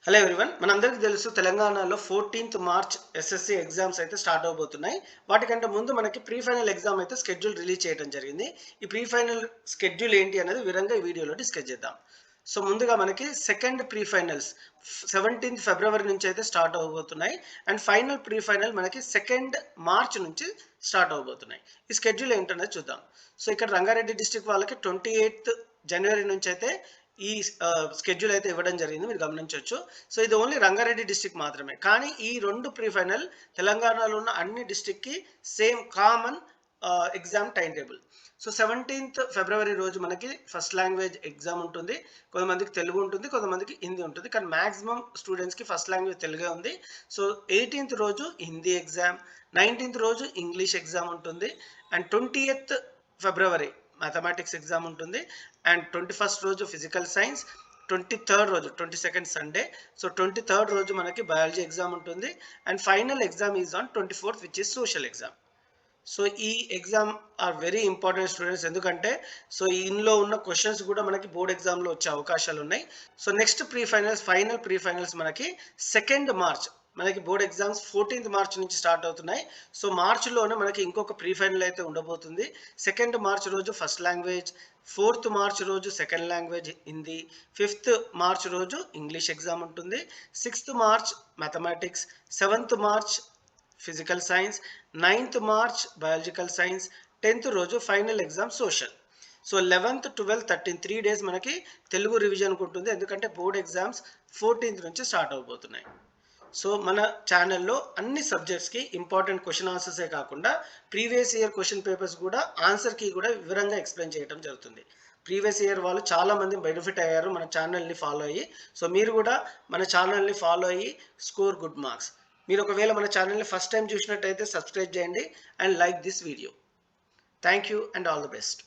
Hello everyone, మనందరికీ తెలుసు తెలంగాణలో 14th మార్చ్ ఎస్ఎస్సి ఎగ్జామ్స్ అయితే స్టార్ట్ అవబోతున్నాయి. వాటికంటే ముందు మనకి ప్రీ ఫైనల్ ఎగ్జామ్ అయితే షెడ్యూల్ రిలీజ్ చేయడం జరిగింది. ఈ ప్రీ ఫైనల్ షెడ్యూల్ ఏంటి అనేది వివరంగా ఈ వీడియోలో డిస్కస్ చేద్దాం. సో ముందుగా మనకి second pre finals 17th February నుంచి అయితే స్టార్ట్ అవబోతున్నాయి. అండ్ ఫైనల్ ప్రీ ఫైనల్ మనకి 2nd మార్చ్ నుంచి స్టార్ట్ అవబోతున్నాయి. ఈ షెడ్యూల్ ఏంటనేది చూద్దాం. సో ఇక్కడ రంగారెడ్డి డిస్ట్రిక్ట్ వాళ్ళకి 28th జనవరి నుంచి అయితే ఈ షెడ్యూల్ అయితే ఇవ్వడం జరిగింది, మీరు గమనించవచ్చు. సో ఇది ఓన్లీ రంగారెడ్డి డిస్ట్రిక్ట్ మాత్రమే, కానీ ఈ రెండు ప్రీ ఫైనల్ తెలంగాణలో ఉన్న అన్ని డిస్ట్రిక్ట్కి same common exam time table. So 17th February రోజు మనకి ఫస్ట్ లాంగ్వేజ్ ఎగ్జామ్ ఉంటుంది. కొంతమందికి తెలుగు ఉంటుంది, కొంతమందికి హిందీ ఉంటుంది, కానీ మ్యాక్సిమం స్టూడెంట్స్కి ఫస్ట్ లాంగ్వేజ్ తెలుగే ఉంది. సో 18th రోజు హిందీ ఎగ్జామ్, 19th రోజు ఇంగ్లీష్ ఎగ్జామ్ ఉంటుంది, and 20th February mathematics exam ఉంటుంది, అండ్ 21st రోజు ఫిజికల్ సైన్స్, 23rd రోజు 22nd సండే. సో 23rd రోజు మనకి బయాలజీ ఎగ్జామ్ ఉంటుంది, and final exam is on 24th which is social exam. So ఈ exam are very important students, ఎందుకంటే so ఇందులో ఉన్న క్వశ్చన్స్ కూడా మనకి బోర్డ్ ఎగ్జామ్లో వచ్చే అవకాశాలు ఉన్నాయి. So next final pre finals మనకి 2nd మార్చ్, మనకి బోర్డ్ ఎగ్జామ్స్ 14th మార్చ్ నుంచి స్టార్ట్ అవుతున్నాయి. సో మార్చిలోనే మనకి ఇంకొక ప్రీ ఫైనల్ అయితే ఉండబోతుంది. 2nd మార్చ్ రోజు ఫస్ట్ లాంగ్వేజ్, 4th మార్చ్ రోజు second language Hindi, 5th March రోజు ఇంగ్లీష్ ఎగ్జామ్ ఉంటుంది, 6th March mathematics, 7th March physical science, 9th March biological science, 10th రోజు final exam social. So 11th, 12th, 13 3 days మనకి Telugu revision ఉంటుంది, ఎందుకంటే board exams 14th నుంచి start అవబోతున్నాయి. So మన ఛానల్లో అన్ని సబ్జెక్ట్స్కి ఇంపార్టెంట్ క్వశ్చన్ ఆన్సర్సే కాకుండా ప్రీవియస్ ఇయర్ క్వశ్చన్ పేపర్స్ కూడా ఆన్సర్ కీ కూడా వివరంగా ఎక్స్ప్లెయిన్ చేయడం జరుగుతుంది. ప్రీవియస్ ఇయర్ వాళ్ళు చాలామంది బెనిఫిట్ అయ్యారు మన ఛానల్ని ఫాలో అయ్యి. సో మీరు కూడా మన ఛానల్ని ఫాలో అయ్యి స్కోర్ గుడ్ మార్క్స్. మీరు ఒకవేళ మన ఛానల్ని ఫస్ట్ టైం చూసినట్టయితే సబ్స్క్రైబ్ చేయండి and like this video. Thank you and all the best.